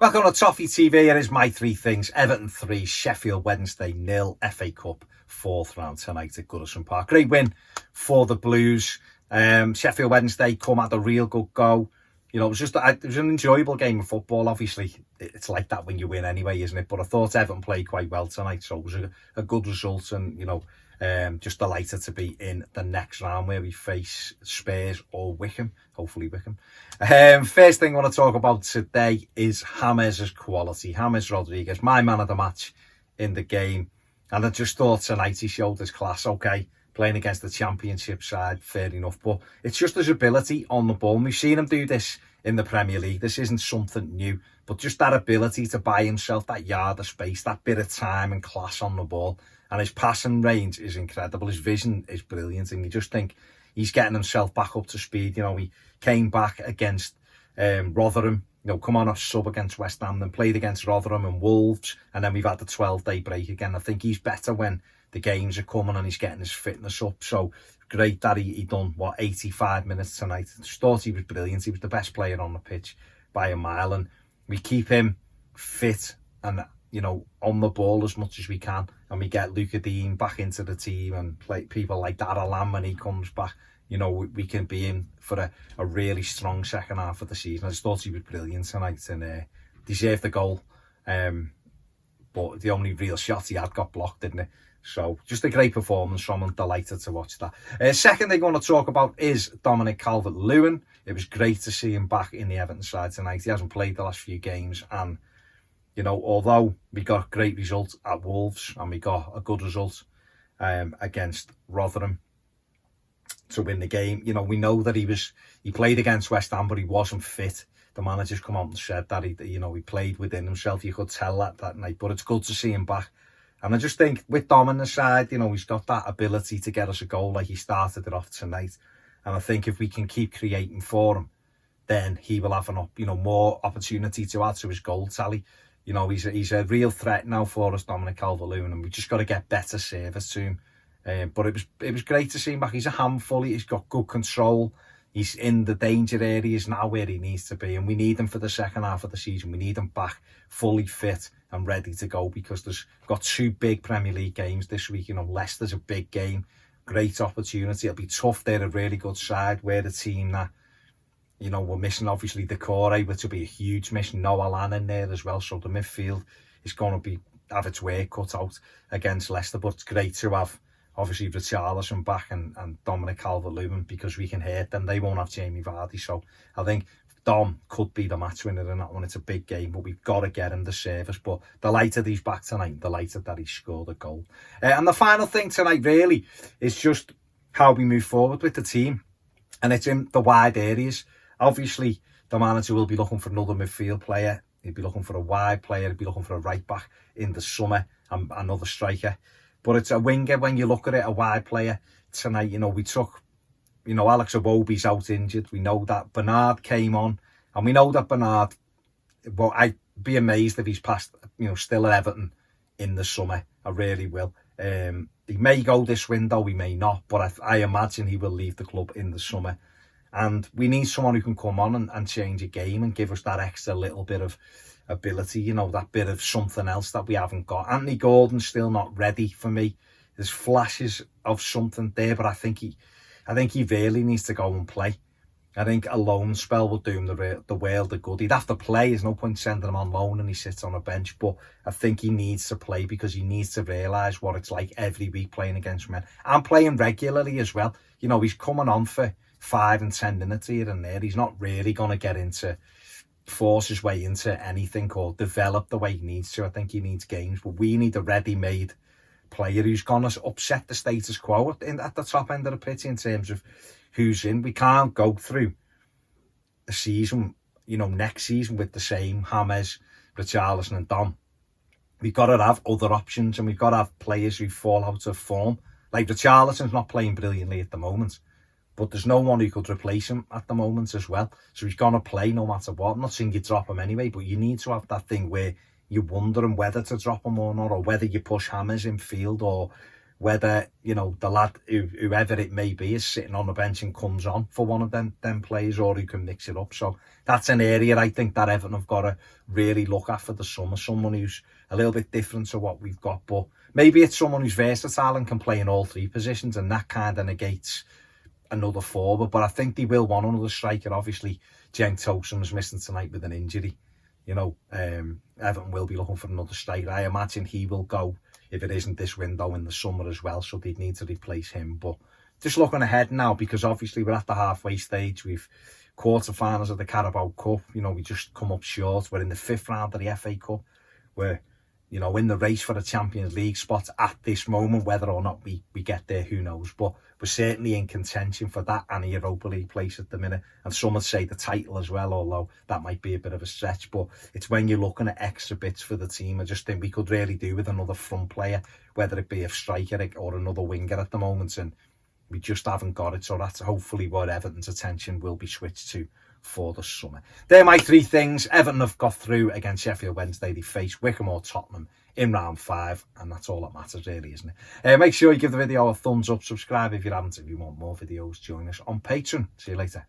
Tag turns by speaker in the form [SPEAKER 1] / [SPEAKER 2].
[SPEAKER 1] Back on the Toffee TV, here is my three things. Everton 3, Sheffield Wednesday 0, FA Cup 4th round tonight at Goodison Park. Great win for the Blues. Sheffield Wednesday come at a real good go. You know, it was an enjoyable game of football. Obviously, it's like that when you win anyway, isn't it? But I thought Everton played quite well tonight, so it was a good result. And, you know, just delighted to be in the next round where we face Spurs or Wickham. Hopefully Wickham. First thing I want to talk about today is James' quality. James Rodriguez, my man of the match in the game. And I just thought tonight he showed his class. Okay, playing against the championship side, fair enough. But it's just his ability on the ball. And we've seen him do this in the Premier League. This isn't something new. But just that ability to buy himself that yard of space, that bit of time and class on the ball. And his passing range is incredible. His vision is brilliant. And you just think he's getting himself back up to speed. You know, he came back against Rotherham. You know, come on a sub against West Ham, then played against Rotherham and Wolves. And then we've had the 12-day break again. I think he's better when the games are coming and he's getting his fitness up. So great that he done, 85 minutes tonight. I just thought he was brilliant. He was the best player on the pitch by a mile. And we keep him fit and, you know, on the ball as much as we can. And we get Luca Dean back into the team and play people like Darragh Lamb when he comes back. You know, we can be in for a really strong second half of the season. I just thought he was brilliant tonight and deserved the goal. But the only real shot he had got blocked, didn't it? So just a great performance from him. Delighted to watch that. Second thing I want to talk about is Dominic Calvert-Lewin. It was great to see him back in the Everton side tonight. He hasn't played the last few games. And, you know, although we got a great result at Wolves and we got a good result against Rotherham to win the game, you know, we know that he played against West Ham, but he wasn't fit. The manager's come out and said that he played within himself. You could tell that night, but it's good to see him back. And I just think with Dom on the side, you know, he's got that ability to get us a goal like he started it off tonight. And I think if we can keep creating for him, then he will have more opportunity to add to his goal tally. You know, he's a real threat now for us, Dominic Calvert-Lewin, and we just got to get better service to him. But it was great to see him back. He's a handful. He's got good control. He's in the danger areas now where he needs to be. And we need him for the second half of the season. We need him back fully fit and ready to go because there's got two big Premier League games this week. You know, Leicester's a big game. Great opportunity. It'll be tough. They're a really good side. We're a team that, you know, we're missing obviously Decore, which will be a huge miss. Noah Lan in there as well. So the midfield is going to have its work cut out against Leicester. But it's great to have obviously Richarlison back and Dominic Calvert-Lewin because we can hurt them. They won't have Jamie Vardy. So I think Dom could be the match winner in that one. It's a big game, but we've got to get him the service. But delighted he's back tonight. Delighted that he scored a goal. And the final thing tonight really is just how we move forward with the team. And it's in the wide areas. Obviously, the manager will be looking for another midfield player. He'll be looking for a wide player. He'll be looking for a right back in the summer and another striker. But it's a winger when you look at it, a wide player. Tonight, you know, we took, you know, Alex Iwobi's out injured. We know that Bernard came on. And we know that Bernard, well, I'd be amazed if he's past, you know, still at Everton in the summer. I really will. He may go this window, he may not. But I imagine he will leave the club in the summer. And we need someone who can come on and change a game and give us that extra little bit of ability, you know, that bit of something else that we haven't got. Anthony Gordon's still not ready for me. There's flashes of something there, but I think he really needs to go and play. I think a loan spell will do him the world of good. He'd have to play. There's no point sending him on loan and he sits on a bench, but I think he needs to play because he needs to realise what it's like every week playing against men and playing regularly as well. You know, he's coming on for 5 and 10 minutes here and there. He's not really going to force his way into anything or develop the way he needs to. I think he needs games, but we need a ready-made player who's going to upset the status quo at the top end of the pitch in terms of who's in. We can't go through a season, you know, next season with the same James, Richarlison and Dom. We've got to have other options and we've got to have players who fall out of form. Like Richarlison's not playing brilliantly at the moment, but there's no one who could replace him at the moment as well. So he's going to play no matter what. I'm not saying you drop him anyway, but you need to have that thing where you're wondering whether to drop him or not, or whether you push James in field or whether, you know, the lad, whoever it may be, is sitting on the bench and comes on for one of them players, or who can mix it up. So that's an area I think that Everton have got to really look at for the summer. Someone who's a little bit different to what we've got, but maybe it's someone who's versatile and can play in all three positions, and that kind of negates another forward. But I think they will want another striker. Obviously, Cenk Tosun's missing tonight with an injury. You know, Everton will be looking for another striker. I imagine he will go if it isn't this window in the summer as well, so they'd need to replace him. But just looking ahead now, because obviously we're at the halfway stage. We've quarterfinals of the Carabao Cup. You know, we just come up short. We're in the 5th round of the FA Cup. We're, you know, in the race for the Champions League spot at this moment. Whether or not we get there, who knows? But we're certainly in contention for that and a Europa League place at the minute. And some would say the title as well, although that might be a bit of a stretch. But it's when you're looking at extra bits for the team. I just think we could really do with another front player, whether it be a striker or another winger at the moment. And we just haven't got it. So that's hopefully what Everton's attention will be switched to for the summer. They're my 3 things. Everton have got through against Sheffield Wednesday. They face Wycombe or Tottenham in round 5, and that's all that matters really, isn't it? Make sure you give the video a thumbs up, subscribe if you haven't. If you want more videos, join us on Patreon. See you later.